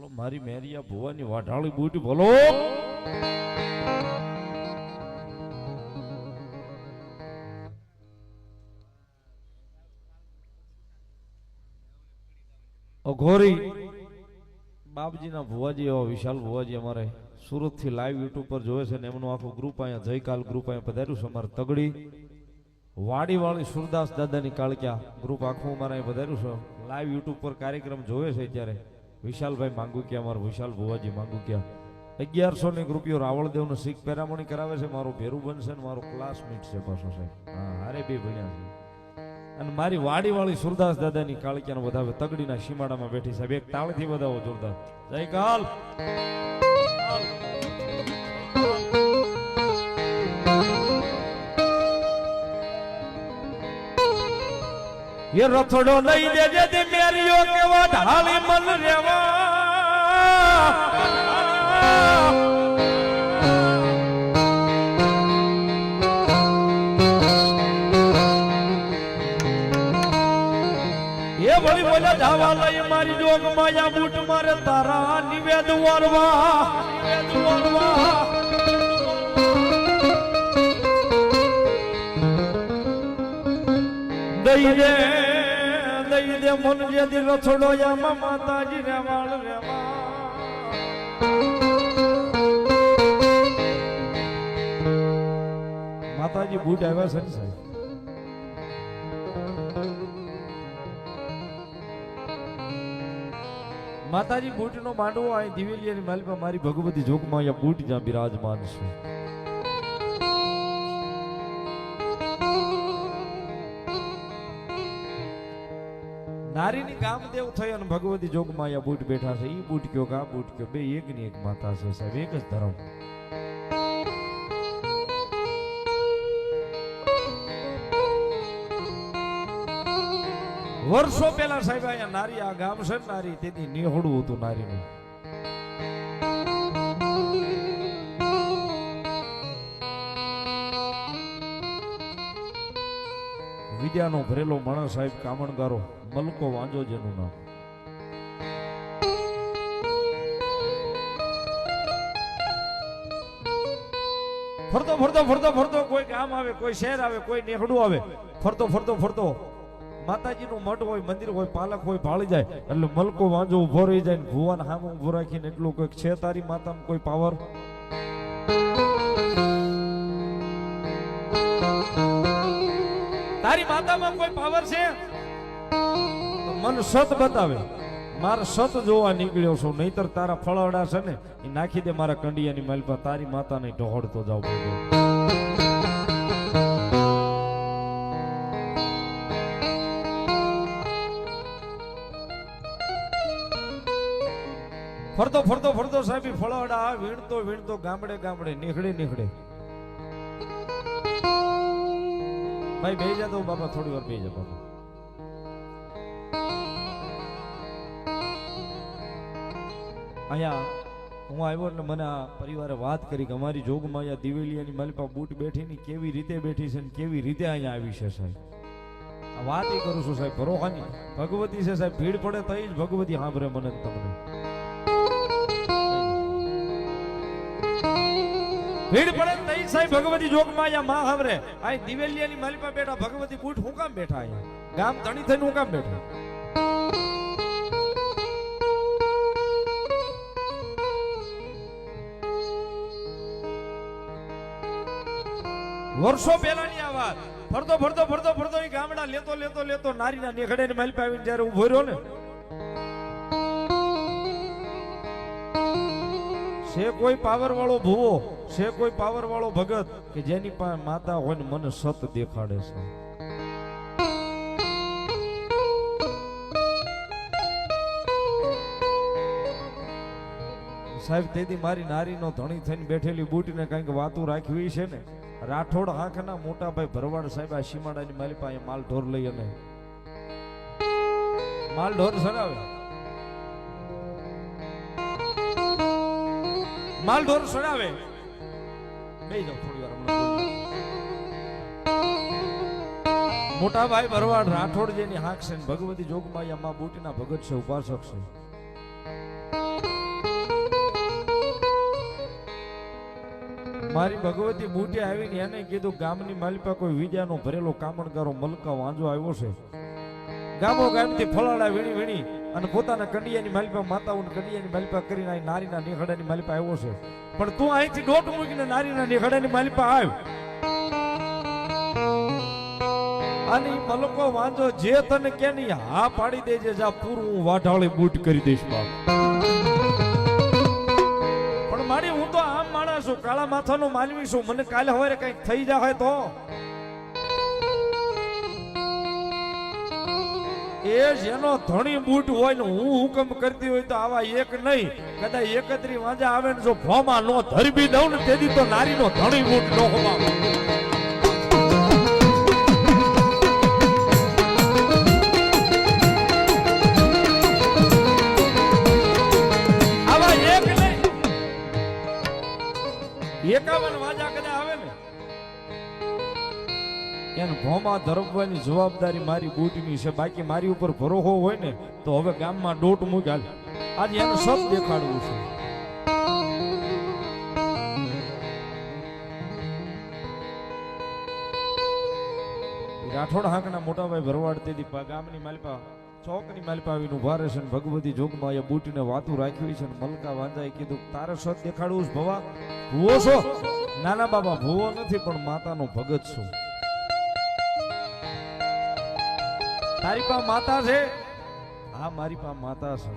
બોલો મારી મેરિયા ભુવાની વાઢાળી બૂટી બોલો. અઘોરી બાપજીના ભુવાજી એવા વિશાલ ભુવાજી અમારે સુરત થી લાઈવ યુટ્યુબ પર જોવે છે ને એમનું આખું ગ્રુપ અહીંયા જયકાલ ગ્રુપ અહીંયા પધાર્યું છે. અમારે તગડી વાડીવાળી સુરદાસ દાદાની કાળક્યા ગ્રુપ આખું અમારે અહીં પધાર્યું છે. લાઈવ યુટ્યુબ પર કાર્યક્રમ જોવે છે ત્યારે વિશાલભાઈ માંગુકિયા, અમારા વિશાલ ભુવાજી માંગુકિયા 1100 ની રૂપિયો રાવળદેવનો શીખ પેરામણી કરાવે છે. મારો ભેરું બનશે ને મારો ક્લાસમેટ છે પાછો સાહેબ. હા, હારે બે ભણ્યા છે. અને મારી વાડીવાળી સુરદાસ દાદાની કાળક્યાનો વધાવે તગડીના સીમાડામાં બેઠી સાહેબ. એક તાળથી વધાવો જોરદાર જય કાલ. એ રથડો લઈ દેજે તે મેરિયો કેવા ઢાળી મન રેવા. એ વળી બોલે ધાવા લઈ મારી જોગ માયા બૂટ મારે તારા નિવેદ વારવા. દઈ દે મન જે દિલ રથડો યામાં માતાજી રે વાળ રેવા. માતાજી બૂટ આવ્યા છે ને સાહેબ. માતાજી બૂટ નો માંડવો અહીં દિવેલિયાની માલિકા મારી ભગવતી જોગમાં અહીંયા બૂટ જ્યાં બિરાજમાન છે. નારીની કામદેવ થઈ અને ભગવતી જોગમાં અહીંયા બૂટ બેઠા છે. ઈ બૂટ કયો કા બૂટ કયો બે એક ની એક માતા છે સાહેબ, એક જ ધર્મ. વર્ષો પહેલા સાહેબ અહીંયા નારી આ ગામ છે નારી તેથી નિહોડું હતું નારીનું. વિદ્યાનો ભરેલો માણસ સાહેબ કામણગારો મલકો વાંજો જેનું નામ. ફરતો ફરતો ફરતો ફરતો કોઈ ગામ આવે, કોઈ શહેર આવે, કોઈ નેહડું આવે, ફરતો ફરતો ફરતો માતાજીનું મઠ હોય, મંદિર હોય, પાલક હોય, ભાળી જાય એટલે મલકો વાંજો ઉભો રહી જાય. ભુવાન હામે ઉભો રાખીને એટલું કોઈ છે તારી માતામાં કોઈ પાવર? તારી માતામાં કોઈ પાવર છે? મન સત બતાવે. મારા સત જોવા નીકળ્યો છું, નહીતર તારા ફળવડા છે ને એ નાખી દે મારા કંડિયાની માલપા. તારી માતાને ઢોળતો જાવ. ફરતો ફરતો ફરતો સાહેબ ફળવડા વીણતો વીણતો ગામડે ગામડે નીકળે. ભાઈ બે જા તો બાબા, થોડી વાર બે જા બાબા. અહીંયા હું આવ્યો એટલે મને આ પરિવારે વાત કરી કે અમારી જોગમાં અહીંયા દિવેલિયાની માલિકા બૂટ બેઠી ની કેવી રીતે બેઠી છે ને કેવી રીતે અહીંયા આવી છે સાહેબ. આ વાત એ કરું છું સાહેબ, ભરોહાની ભગવતી છે સાહેબ. ભીડ પડે તો જ ભગવતી સાંભળે મને તમને. ભીડ પડે તઈ સાહેબ ભગવતી જોગમાં અહીંયા માં હાવરે. આ દિવેલિયાની માલિકા બેઠા ભગવતી બૂટ હું કામ બેઠા અહીંયા ગામ તણી થઈને હું કામ બેઠા? વર્ષો પહેલાની આ વાત. ફરતો ફરતો ફરતો ફરતો એ ગામડા લેતો લેતો લેતો નારીના નેખડે ને માલિકા આવીને જ્યારે ઉભો રહ્યો ને, છે કોઈ પાવર વાળો ભૂવો, છે કોઈ પાવર વાળો ભગત કે જેની પાસે માતા હોય ને મને સત દેખાડે છે. સાહેબ તેથી મારી નારીનો ધણી થઈને બેઠેલી બૂટીને કંઈક વાતું રાખવી છે ને. રાઠોડ આંખના મોટા ભાઈ ભરવાડ સાહેબ આ સીમાડાની માલી પાસે માલ ઢોર લઈ અને માલ ઢોર સરાવે. માલ ઢોર સડાવે. બે જાવ થોડી વાર. મોટા ભાઈ ભરવાડ રાઠોડ જેની હાક છે ભગવતી જોગમાયા માં બુટીના ભગત છે, ઉપાસક છે. મારી ભગવતી બુટી આવીને એને કીધું ગામની માલિપા કોઈ વિદ્યાનો ભરેલો કામણગારો મલકા વાંજો આવ્યો છે. ગામો ગામથી ફળાડા વીણી વીણી અને પોતાના કંડિયાની માલિપા માતાઓને કંડિયાની માલિપા કરીને અહીં નારીના નિખડાની માલિપા આવ્યો છે. પણ તું અહીંથી દોટ મૂકીને નારીના નિખડાની માલિપા આવ. અને મલકો વાંજો જે તને કે નહીં હા પાડી દેજે, જા પૂરું હું વાઢાળી બૂટ કરી દઈશ બાપ. પણ મારી હું તો આમ માણસ છું, કાળા માથાનો માનવી છું, મને કાલે હવે કઈક થઈ જાય તો એ જેનો ધણી બૂટ હોય ને હું હુકમ કરતી હોય તો આવા એક નહીં કદાચ 31 વાંજા આવે ને જો ભોમાં નો ધરબી દઉં ને તેથી તો નારીનો ધણી બૂટ નો હોવા. આવા એક નહીં 51 વાંજા કદાચ આવે ને એને ભોમાં ધરબવાની જવાબદારી મારી બૂટની છે. બાકી મારી ઉપર ભરોસો હોય ને તો હવે ગામમાં ડોટ મૂક્યા આજે એનું સબ દેખાડવું છે. રાઠોડ હાંકના મોટાભાઈ ભરવાડ તેથી ગામની માલિપા ચોકની માલિપા આવીને ઉભા રહેશે. ભગવતી જોગમાં એ બૂટીને વાતું રાખ્યું છે. મલકા વાંજાએ કીધું તારે સત દેખાડવું છે ભવા. ભૂવો છો? નાના બાબા ભૂવો નથી પણ માતાનો ભગત છું. તારી પા માતા છે? હા મારી પા માતા છે.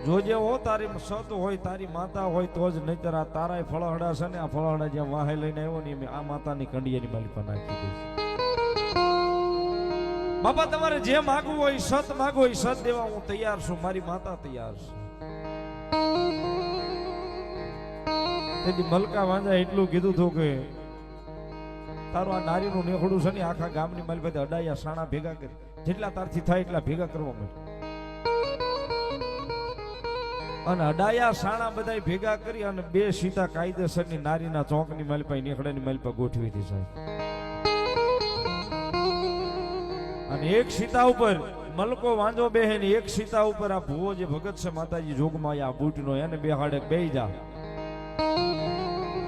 જોજે હો તારી સત હોય તારી માતા હોય તો જ, નહીતર આ તારાય ફળહડા છે ને આ ફળહડા જ્યાં વાહે લઈને આવ્યો ને આ માતાની કંડિયાની માલિપા નાખી દઈશ. બાપા તમારે જે માગવું હોય સત માગવું હોય સત દેવા હું તૈયાર છું. મારી માતા તૈયાર છે. તેથી મલકા વાંજા એટલું કીધું હતું કે તારું આ નારીનું નેખડું છે ને આખા ગામની માલિપા અડાયા સાણા ભેગા કરી જેટલા તારથી થાય એટલા ભેગા કરવા માંડ્યા. અને અડાયા સાણા બધા ભેગા કરી અને 2 સીતા કાયદેસરની નારીના ચોકની માલિપા નેખડાની માલિપા ગોઠવી હતી સાહેબ. અને એક સીતા ઉપર મલકો વાંજો બેહે ને એક સીતા ઉપર આ ભુવો જે ભગત છે માતાજી જોગમાં આ બૂટનો એને બેહાડે બેહી જા.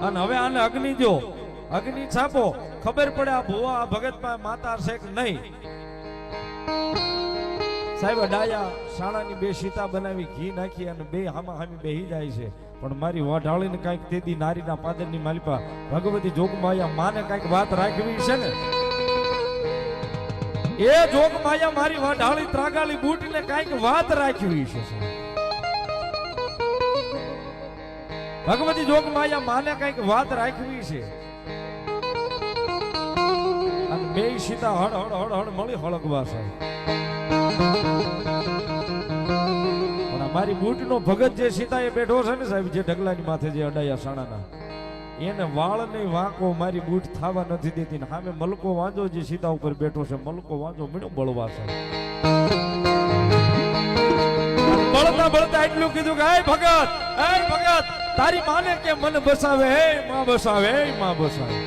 અને હવે આને અગ્નિ દો, અગ્નિ છાપો, ખબર પડે આ ભુવા આ ભગત પાસે માતા છે કે નહીં. સાહેબ ડાયા શાળાની 2 સીતા બનાવી ઘી નાખી અને 2 હામા હામી બેહી જાય છે. પણ મારી વાઢાળીને કાંઈક તેદી નારીના પાદરની માલિપા ભગવતી જોગમાયા માને કાંઈક વાત રાખવી છે ને એ જોગમાયા મારી વાઢાળી ત્રાગાળી બૂટને કાંઈક વાત રાખવી છે. ભગવતી જોગમાયા માને કાંઈક વાત રાખવી છે. અને 2 સીતા હળ હળ હળ હળ મળી હળગવા છે. પણ મારી બૂટનો ભગત જે સીતા એ બેઠો છે ને સાહેબ જે ઢગલાની માથે જે અડાયા સાણાના એને વાળ નહીં વાંકો મારી બૂટ થાવા નથી દેતી. સામે મલકો વાંજો જે સીતા ઉપર બેઠો છે મલકો વાંજો મીણો બળવા છે. બળતા બળતા એટલું કીધું કે હે ભગત તારી માને કે મને બસાવે હે માં બસાવે હે માં બસાવે.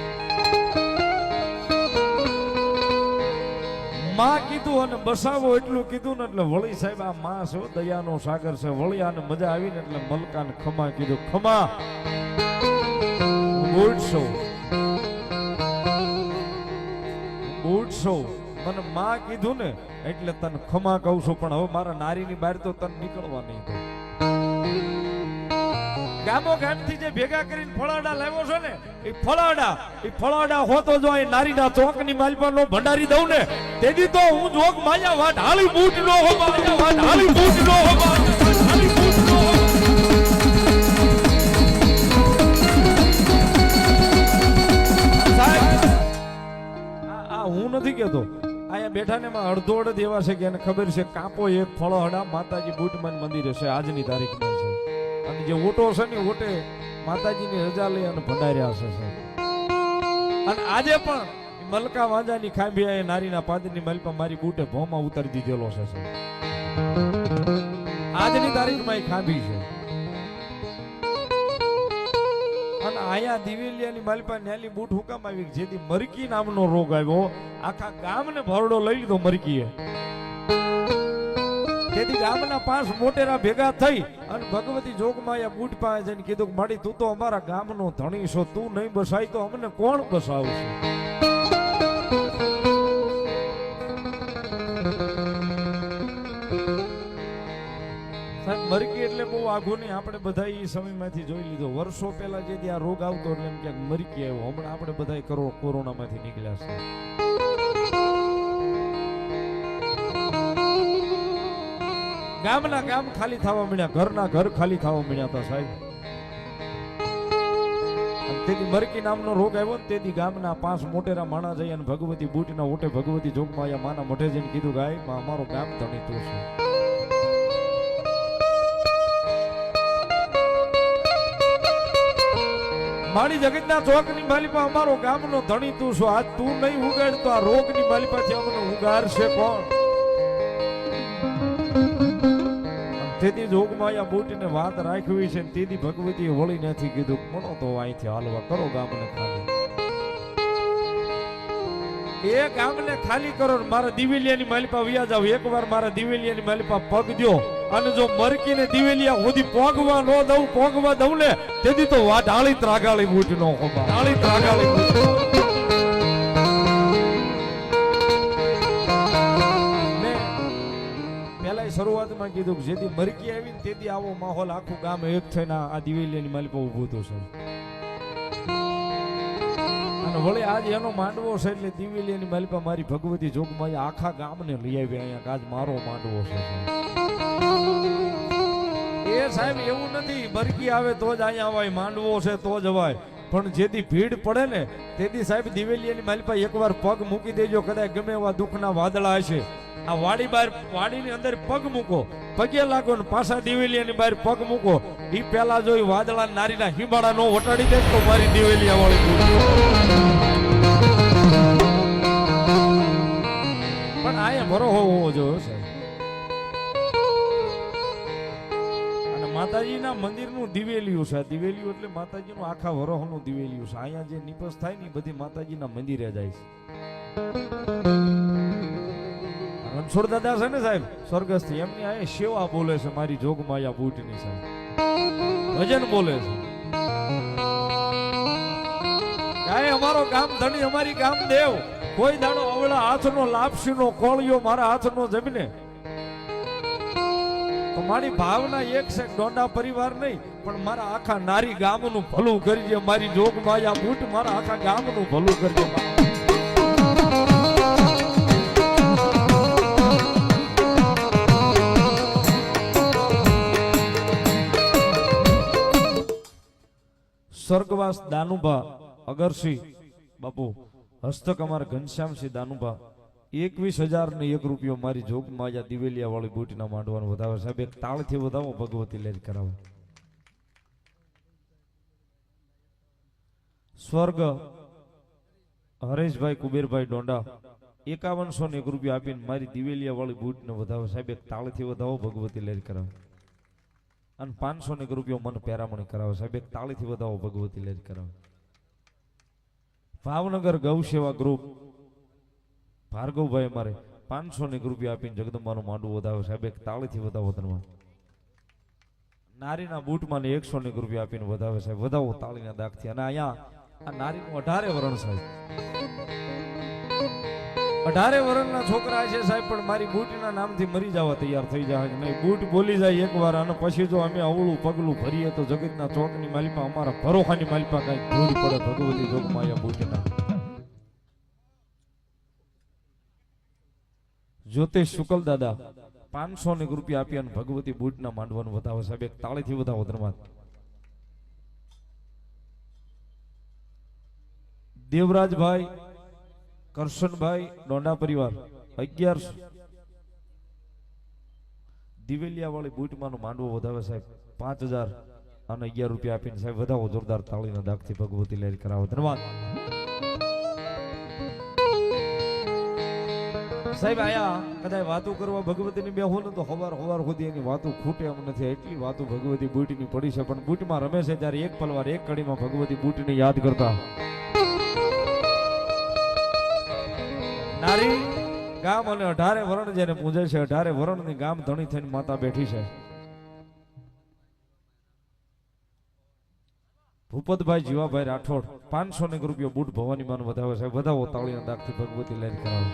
માં કીધું અને બસાવો એટલું કીધું ને એટલે વળી સાહેબ આ માં છે દયાનો સાગર છે. વળી આને મજા આવી ને એટલે મલકાને ખમા કીધું ખમા બૂટસો મને માં કીધું ને એટલે તને ખમા કહું છું. પણ હવે મારા નારીની બહાર તો તને નીકળવા નહીં દઉં. ગામો ગામથી જે ભેગા કરીને ફળાડા લાવ્યો છે ને એ ફળાડા હોતો જો એ નારીના ચોકની માલિપાનો ભંડારી દઉં ને તેથી તો હું જોગ માયા વાઢાળી બૂટ નો હો માયા વાઢાળી બૂટ નો હો વાઢાળી બૂટ નો હો. હું નથી કેતો અહીંયા બેઠા ને એમાં અડધો અડધ એવા છે કે એને ખબર છે કાપો એક ફળહડા માતાજી બૂટમાન મંદિર છે આજની તારીખમાં છે. અને જે ઓટો છે ને ઓટે માતાજીની રજા લઈ અને ભંડાર્યા છે. અને આજે પણ મલકા વાંજાની ખાંભી એ નારીના પાદરની માલિપા મારી બૂટે ભોમાં ઉતારી દીધેલો છે. આજની તારીખમાં એ ખાંભી છે. અને આયા દિવેલિયાની માલિપા ન્યાલી બૂટ હુકામ આવી જેથી મરકી નામનો રોગ આવ્યો આખા ગામને ભરડો લઈ લીધો મરકીએ. તેથી ગામના 5 મોટેરા ભેગા થઈ અને ભગવતી જોગમાયા બુટ પાસે જઈને કીધું કે માડી તું તો અમારા ગામનો ધણી છો, તું નહીં બસાય તો અમને કોણ બસાવશે? સાહેબ મરકી એટલે બહુ આઘું નહીં, આપણે બધા એ સમયમાંથી જોઈ લીધો. વર્ષો પહેલા જે આ રોગ આવતો એટલે એમ ક્યાંક મરકી આવ્યો. હમણાં આપણે બધા કોરોનામાંથી નીકળ્યા છે. ગામના ગામ ખાલી થવા મળ્યા, ઘરના ઘર ખાલી થવા મળ્યા હતા સાહેબ. તેથી મરકી નામનો રોગ આવ્યો ને તેથી ગામના 5 મોટેરા માણા જઈ અને ભગવતી બુટના ઓટે ભગવતી જોગમાયા માના મોઢે જઈને કીધું કે માં અમારો ગામ ધણી તું છે. મારી જગતના ચોકની માલિપા અમારો ગામનો ધણી તું છો. આજ તું નહીં ઉગાડ તો આ રોગની માલિપાથી અમને ઉગાડશે કોણ? તેથી જોગમાયા બુટીને વાત રાખવી છે. તેથી ભગવતીએ વળી નથી કીધું મનો તો અહીંથી હાલવા કરો ગામને ખાલી. એ ગામને ખાલી કરો, મારા દિવેલિયાની માલિપા વ્યા જાવ. એકવાર મારા દિવેલિયાની માલિપા પગ દ્યો અને જો મરકીને દિવેલિયા સુધી પોગવા ન દઉં, પોગવા દઉં ને તેથી તો ઢાળી ત્રાગાળી બુટ નો હોબા, ઢાળી ત્રાગાળી બુટ. શરૂઆતમાં કીધું કે જેથી મરકી આવી ને તેથી આવો માહોલ આખું ગામ એક થઈને આ દિવેલિયાની માલિપા ઉભું હતું છે. અને વળી આજ એનો માંડવો છે એટલે દિવેલિયાની માલિપા મારી ભગવતી જોગમાયા આખા ગામને લઈ આવી અહીંયા. આજ મારો માંડવો છે. એ સાહેબ એવું નથી મરકી આવે તો જ અહીંયા અવાય, માંડવો છે તો જ અવાય. પણ જેથી ભીડ પડે ને તેથી સાહેબ દિવેલિયાની માલિપા એકવાર પગ મૂકી દેજો. કદાચ ગમે એવા દુઃખના વાદળા હશે, આ વાડી બહાર વાડીની અંદર પગ મૂકો, પગે લાગો ને પાછા દિવેલિયાની બહાર પગ મૂકો. ઈ પેલા જોઈ વાદળા નારીના હિમાળા નો વટાડી દે તો મારી દિવેલિયા વાળી. પણ આયા ભરો હોવો જોઈએ સાહેબ. અને માતાજીના મંદિરનું દિવેલિયું છે. દિવેલિયું એટલે માતાજીનું આખા વરોહનું દિવેલિયું છે. અહીંયા જે નિપસ થાય ને બધી માતાજીના મંદિરે જાય છે. રણછોડ દાદા છે ને સાહેબ સ્વર્ગસ્થ, એમની આ સેવા બોલે છે મારી જોગમાયા બુટની સાહેબ, ભજન બોલે છે. કાંઈ અમારો ગામ ધણી, અમારી ગામ દેવ, કોઈ દાડો અવળા હાથનો લાપસીનો કોળિયો મારા હાથનો જમીને તો મારી ભાવના એક છે, ડોંડા પરિવાર નહીં પણ મારા આખા નારી ગામનું ભલું કરજે. મારી જોગમાયા બુટ મારા આખા ગામનું ભલું કરજે. સ્વર્ગવાસ દાનુભા અગરસિંહ બાપુ હસ્તક અમારા ઘનશ્યામસિંહ દાનુભા 21,001 રૂપિયો મારી જોગમાયા દિવેલિયા વાળી બુટીના માંડવાનું વધાવે. સાહેબ એક તાળથી વધાવો, ભગવતી લેર કરાવો. સ્વર્ગ હરેશભાઈ કુબેરભાઈ ડોંડા 5101 રૂપિયા આપીને મારી દિવેલિયા વાળી બુટને વધાવે. સાહેબ એક તાળથી વધાવો, ભગવતી લેર કરાવો. અને 501 રૂપિયો મન પેરામણી કરાવે. સાહેબ એક તાળીથી વધાવો, ભગવતી લેર કરાવે. ભાવનગર ગૌ સેવા ગ્રુપ ભાર્ગવભાઈ મારે 501 રૂપિયા આપીને જગદંબાનું માંડવું વધાવે. સાહેબ એક તાળીથી વધાવો. ધન્યવાદ. નારીના બૂટમાં 101 રૂપિયા આપીને વધાવે. સાહેબ વધાવો તાળીના દાગથી. અને અહીંયા આ નારીનું 18 વરણ સાહેબ, 18 વર્ષના છોકરા છે સાહેબ, પણ મારી બુટના નામથી મરી જવા તૈયાર થઈ જાય નહીં. બુટ બોલી જાય એકવાર અને પછી જો અમે અવળું પગલું ભરીએ તો જગતના ચોકની માલિપા અમારા ભરોખાની માલિપા કઈ ધૂળ પડે. ભગવતી જોગમાયા બુટના જ્યોતિષ શુકલ દાદા 501 રૂપિયા આપી અને ભગવતી બુટના માંડવાનું વધાવે. સાહેબ એક તાળીથી વધાવો. ધન્યવાદ. દેવરાજભાઈ કરશનભાઈ ડોંડા પરિવાર 1100 દિવેલિયા વાળી બુટમાંનું માંડવો વધાવે. સાહેબ 5011 રૂપિયા આપીને સાહેબ વધાવો. જોરદાર તાળીના દાગથી ભગવતી લહેર કરાવો. ધન્યવાદ. સાહેબ આયા કદાચ વાતો કરવા ભગવતીની બે હોય ને તો હવાર સુધી એની વાતો ખૂટે એમ નથી. એટલી વાતો ભગવતી બુટની પડી છે. પણ બુટમાં રમે છે ત્યારે એક પલવાર એક કડીમાં ભગવતી બુટને યાદ કરતા નારી ગામ અને 18 વરણ જેને પૂજે છે 18 વરણની ગામ ધણી થઈને માતા બેઠી છે. ભૂપતભાઈ જીવાભાઈ રાઠોડ 500 રૂપિયા બુટ ભવાની માન વધાવે છે. વધાવો તાળીના દાગથી ભગવતી લઈને કરાવો.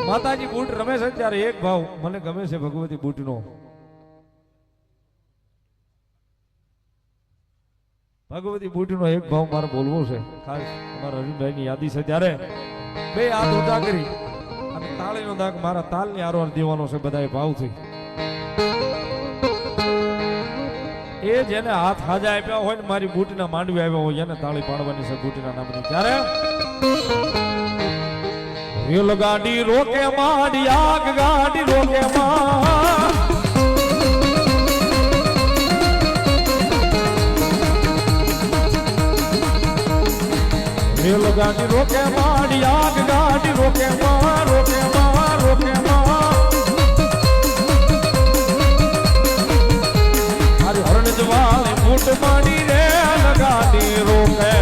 માતાજી બુટ રમે છે ત્યારે એક ભાવ મને ગમે છે ભગવતી બુટનો. ભગવતી બુટનો એક ભાવ મારે બોલવો છે. ખાસ અમારા અરવિંદભાઈની યાદી છે ત્યારે બે હાથ ઊંચા કરી અને તાળીનો દાગ મારા તાલની આરોહણ દેવાનો છે બધાએ ભાવથી. એ જેને હાથ હાજા આપ્યા હોય ને મારી બુટીના માંડવી આવ્યા હોય એને તાળી પાડવાની છે બુટીના નામની. ત્યારે રેલ ગાડી રોકે માડી આગ ગાડી રોકે માં રેલ ગાડી રોકે માડી આગ ગાડી રોકે માં રોકે માં રોકે માં અરે હરણ જવાલે ફૂટ માડી રે ગાડી રોકે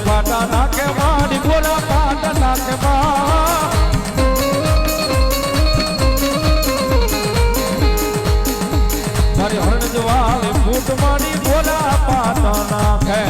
પાટા નાખે માડી ગોરા પાટા નાખે મારી હરણ જવાલે ફૂટ માડી ગોરા પાટા નાખે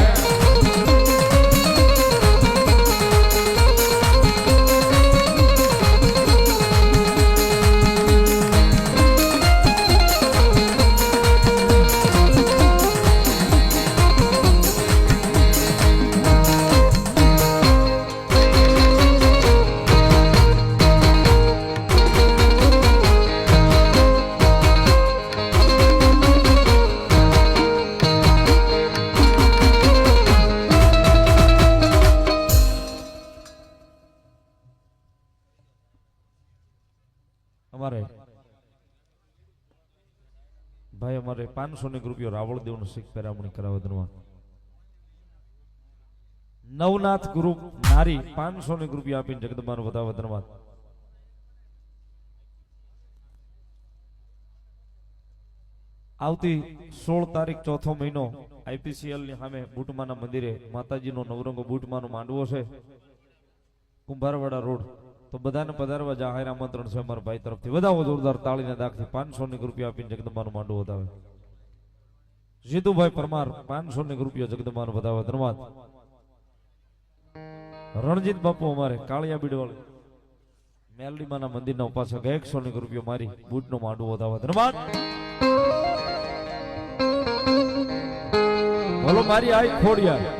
અમારે ભાઈ અમારે 500 રૂપિયા રાવળ દેવનો શીખ પેરામણી કરાવે ધનવાન નવનાથ ગ્રુપ નારી 500 રૂપિયા આપીને જગદંબાનો વધાવે ધનવાન આવતી 16 તારીખ ચોથો મહિનો આઈપીસીએલ ની સામે બુટમાના મંદિરે માતાજીનો નવરંગો બુટમાનો માંડવો છે કુંભારવાડા રોડ તો બધાને પધારવા જાહેર આમંત્રણ છે અમારા ભાઈ તરફથી વધાવો જોરદાર તાળીના દાગથી 500 રૂપિયા આપીને જગદંબાનો માંડવો વધાવે જીતુભાઈ પરમાર 500 રૂપિયા જગદંબાનો વધાવે ધન્યવાદ રણજીત બાપુ અમારે કાળિયા બીડવાળ મેલડીમાના મંદિરના ઉપાસક 100 રૂપિયા મારી બુટનો માંડવો વધાવે ધન્યવાદ બોલો મારી આઈ ખોડિયા